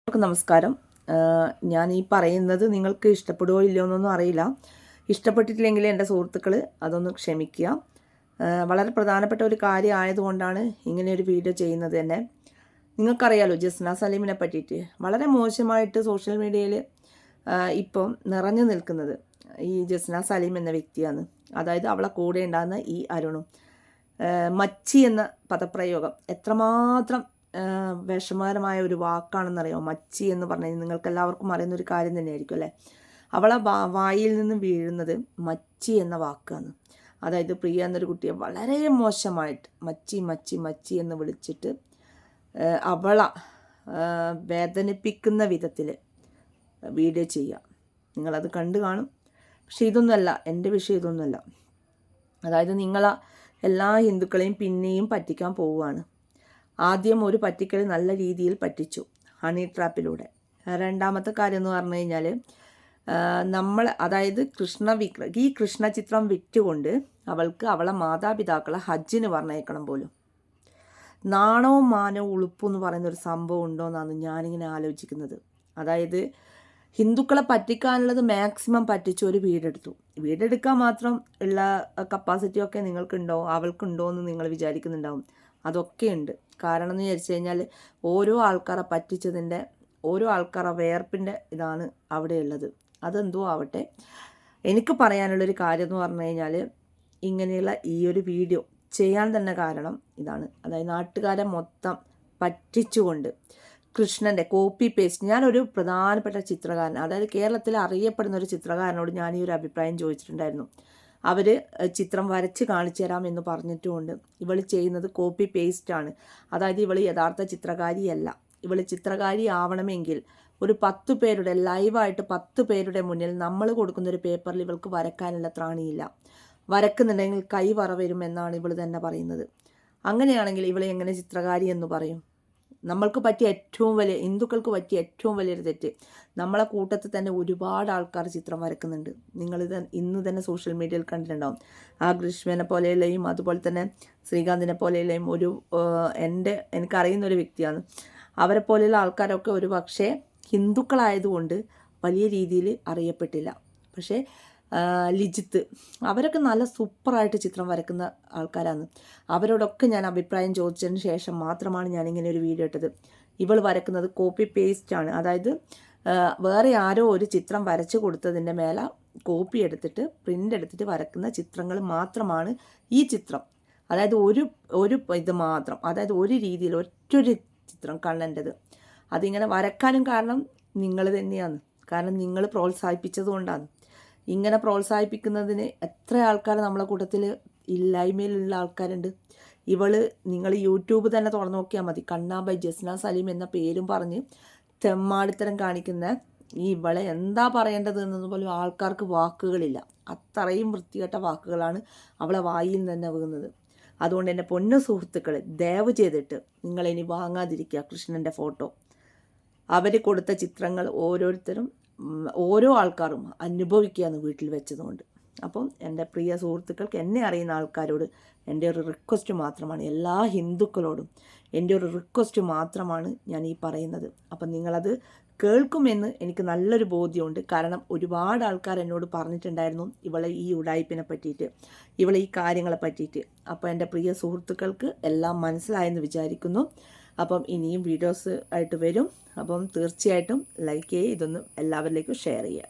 എല്ലാവർക്കും നമസ്കാരം. ഞാൻ ഈ പറയുന്നത് നിങ്ങൾക്ക് ഇഷ്ടപ്പെടുമോ ഇല്ലയോ എന്നൊന്നും അറിയില്ല. ഇഷ്ടപ്പെട്ടിട്ടില്ലെങ്കിൽ എൻ്റെ സുഹൃത്തുക്കൾ അതൊന്ന് ക്ഷമിക്കുക. വളരെ പ്രധാനപ്പെട്ട ഒരു കാര്യം ആയതുകൊണ്ടാണ് ഇങ്ങനെ ഒരു വീഡിയോ ചെയ്യുന്നത് തന്നെ. നിങ്ങൾക്കറിയാലോ ജസ്ന സലീമിനെ പറ്റിയിട്ട് വളരെ മോശമായിട്ട് സോഷ്യൽ മീഡിയയിൽ ഇപ്പം നിറഞ്ഞു നിൽക്കുന്നത് ഈ ജസ്ന സലീം എന്ന വ്യക്തിയാണ്. അതായത് അവളെ കൂടെ ഉണ്ടാകുന്ന ഈ അരുണും. മച്ചി എന്ന പദപ്രയോഗം എത്രമാത്രം വിഷമകരമായ ഒരു വാക്കാണെന്നറിയോ മച്ചി എന്ന് പറഞ്ഞാൽ. നിങ്ങൾക്ക് എല്ലാവർക്കും അറിയുന്ന ഒരു കാര്യം തന്നെയായിരിക്കും അല്ലേ. അവളെ വായിൽ നിന്നും വീഴുന്നത് മച്ചി എന്ന വാക്കാണ്. അതായത് പ്രിയ എന്നൊരു കുട്ടിയെ വളരെ മോശമായിട്ട് മച്ചി മച്ചി മച്ചി എന്ന് വിളിച്ചിട്ട് അവളെ വേദനിപ്പിക്കുന്ന വിധത്തിൽ വീഡിയോ ചെയ്യുക. നിങ്ങളത് കണ്ടു കാണും. പക്ഷെ ഇതൊന്നുമല്ല എൻ്റെ വിഷയം, ഇതൊന്നുമല്ല. അതായത് നിങ്ങളെ എല്ലാ ഹിന്ദുക്കളെയും പിന്നെയും പറ്റിക്കാൻ പോവുകയാണ്. ആദ്യം ഒരു പറ്റിക്കൽ നല്ല രീതിയിൽ പറ്റിച്ചു, ഹണി ട്രാപ്പിലൂടെ. രണ്ടാമത്തെ കാര്യം എന്ന് പറഞ്ഞു കഴിഞ്ഞാൽ അതായത് ഈ കൃഷ്ണ ചിത്രം വിറ്റുകൊണ്ട് അവൾക്ക് അവളെ മാതാപിതാക്കളെ ഹജ്ജിന് പറഞ്ഞേക്കണം പോലും. നാണവും മാനവും ഉളുപ്പും എന്ന് പറയുന്നൊരു സംഭവം ഉണ്ടോ എന്നാണ് ഞാനിങ്ങനെ ആലോചിക്കുന്നത്. അതായത് ഹിന്ദുക്കളെ പറ്റിക്കാനുള്ളത് മാക്സിമം പറ്റിച്ച് ഒരു വീടെടുക്കാൻ മാത്രം ഉള്ള കപ്പാസിറ്റിയൊക്കെ നിങ്ങൾക്കുണ്ടോ അവൾക്കുണ്ടോ എന്ന് നിങ്ങൾ വിചാരിക്കുന്നുണ്ടാവും. അതൊക്കെ ഉണ്ട്. കാരണം എന്ന് വിചാരിച്ചു കഴിഞ്ഞാൽ ഓരോ ആൾക്കാരെ പറ്റിച്ചതിൻ്റെ ഓരോ ആൾക്കാരെ വേർപ്പിൻ്റെ ഇതാണ് അവിടെ ഉള്ളത്. അതെന്തോ ആവട്ടെ. എനിക്ക് പറയാനുള്ളൊരു കാര്യം എന്ന് പറഞ്ഞു കഴിഞ്ഞാൽ ഇങ്ങനെയുള്ള ഈ ഒരു വീഡിയോ ചെയ്യാൻ തന്നെ കാരണം ഇതാണ്. അതായത് നാട്ടുകാരെ മൊത്തം പറ്റിച്ചുകൊണ്ട് കൃഷ്ണൻ്റെ കോപ്പി പേസ്റ്റ്. ഞാനൊരു പ്രധാനപ്പെട്ട ചിത്രകാരൻ, അതായത് കേരളത്തിൽ അറിയപ്പെടുന്ന ഒരു ചിത്രകാരനോട് ഞാൻ ഈ ഒരു അഭിപ്രായം ചോദിച്ചിട്ടുണ്ടായിരുന്നു. അവർ ചിത്രം വരച്ച് കാണിച്ചു തരാം എന്ന് പറഞ്ഞിട്ടുമുണ്ട്. ഇവൾ ചെയ്യുന്നത് കോപ്പി പേസ്റ്റാണ്. അതായത് ഇവൾ യഥാർത്ഥ ചിത്രകാരിയല്ല. ഇവൾ ചിത്രകാരി ആവണമെങ്കിൽ ഒരു 10 പേരുടെ ലൈവായിട്ട് 10 പേരുടെ മുന്നിൽ നമ്മൾ കൊടുക്കുന്നൊരു പേപ്പറിൽ ഇവൾക്ക് വരക്കാനുള്ള ത്രാണിയില്ല. വരക്കുന്നുണ്ടെങ്കിൽ കൈ വറ വരുമെന്നാണ് ഇവൾ തന്നെ പറയുന്നത്. അങ്ങനെയാണെങ്കിൽ ഇവളെ എങ്ങനെ ചിത്രകാരി എന്ന് പറയും? നമ്മൾക്ക് പറ്റിയ ഹിന്ദുക്കൾക്ക് പറ്റിയ ഏറ്റവും വലിയൊരു തെറ്റ്, നമ്മളെ കൂട്ടത്തിൽ തന്നെ ഒരുപാട് ആൾക്കാർ ചിത്രം വരക്കുന്നുണ്ട്. നിങ്ങളിത് ഇന്ന് തന്നെ സോഷ്യൽ മീഡിയയിൽ കണ്ടിട്ടുണ്ടാവും. ആ ഗ്രീഷ്മനെ പോലെയുള്ളയും അതുപോലെ തന്നെ ശ്രീകാന്തിനെ പോലെയുള്ളയും എനിക്കറിയുന്ന ഒരു വ്യക്തിയാണ്. അവരെ പോലെയുള്ള ആൾക്കാരൊക്കെ ഒരു പക്ഷേ ഹിന്ദുക്കളായതുകൊണ്ട് വലിയ രീതിയിൽ അറിയപ്പെട്ടില്ല. പക്ഷേ ലിജിത്ത്, അവരൊക്കെ നല്ല സൂപ്പറായിട്ട് ചിത്രം വരക്കുന്ന ആൾക്കാരാണ്. അവരോടൊക്കെ ഞാൻ അഭിപ്രായം ചോദിച്ചതിന് ശേഷം മാത്രമാണ് ഞാനിങ്ങനെ ഒരു വീഡിയോ ഇട്ടത്. ഇവൾ വരക്കുന്നത് കോപ്പി പേസ്റ്റാണ്. അതായത് വേറെ ആരോ ഒരു ചിത്രം വരച്ച് കൊടുത്തതിൻ്റെ മേലെ കോപ്പി എടുത്തിട്ട് പ്രിൻ്റ് എടുത്തിട്ട് വരക്കുന്ന ചിത്രങ്ങൾ മാത്രമാണ് ഈ ചിത്രം. അതായത് ഒരു ഇത് മാത്രം, അതായത് ഒരു രീതിയിൽ ഒറ്റൊരു ചിത്രം കണ്ണൻ്റെത്. അതിങ്ങനെ വരക്കാനും കാരണം നിങ്ങൾ തന്നെയാണ്. കാരണം നിങ്ങൾ പ്രോത്സാഹിപ്പിച്ചത് കൊണ്ടാണ്. ഇങ്ങനെ പ്രോത്സാഹിപ്പിക്കുന്നതിന് എത്ര ആൾക്കാർ നമ്മളെ കൂട്ടത്തിൽ ഇല്ലായ്മയിലുള്ള ആൾക്കാരുണ്ട്. നിങ്ങൾ യൂട്യൂബ് തന്നെ തുറന്നു നോക്കിയാൽ മതി. കണ്ണാ ബൈ ജസ്ന സലീം എന്ന പേരും പറഞ്ഞ് തെമ്മാടിത്തരം കാണിക്കുന്ന ഇവളെ എന്താ പറയേണ്ടത് എന്നത് പോലും ആൾക്കാർക്ക് വാക്കുകളില്ല. അത്രയും വൃത്തികെട്ട വാക്കുകളാണ് അവളെ വായിൽ തന്നെ വീഴുന്നത്. അതുകൊണ്ട് എൻ്റെ പൊന്നു സുഹൃത്തുക്കൾ, ദയവ് ചെയ്തിട്ട് നിങ്ങളിനി വാങ്ങാതിരിക്കുക കൃഷ്ണൻ്റെ ഫോട്ടോ. അവർ കൊടുത്ത ചിത്രങ്ങൾ ഓരോ ആൾക്കാരും അനുഭവിക്കുകയാണ് വീട്ടിൽ വെച്ചതുകൊണ്ട്. അപ്പം എൻ്റെ പ്രിയ സുഹൃത്തുക്കൾക്ക്, എന്നെ അറിയുന്ന ആൾക്കാരോട് എൻ്റെ ഒരു റിക്വസ്റ്റ് മാത്രമാണ്, എല്ലാ ഹിന്ദുക്കളോടും എൻ്റെ ഒരു റിക്വസ്റ്റ് മാത്രമാണ് ഞാൻ ഈ പറയുന്നത്. അപ്പം നിങ്ങളത് കേൾക്കുമെന്ന് എനിക്ക് നല്ലൊരു ബോധ്യമുണ്ട്. കാരണം ഒരുപാട് ആൾക്കാർ എന്നോട് പറഞ്ഞിട്ടുണ്ടായിരുന്നു ഇവളെ ഈ ഉടായ്പിനെ പറ്റിയിട്ട്, ഇവളെ ഈ കാര്യങ്ങളെ പറ്റിയിട്ട്. അപ്പോൾ എൻ്റെ പ്രിയ സുഹൃത്തുക്കൾക്ക് എല്ലാം മനസ്സിലായെന്ന് വിചാരിക്കുന്നു. അപ്പം ഇനിയും വീഡിയോസ് ആയിട്ട് വരും. അപ്പം തീർച്ചയായിട്ടും ലൈക്ക് ചെയ്യുക, ഇതൊന്ന് എല്ലാവരിലേക്കും ഷെയർ ചെയ്യുക.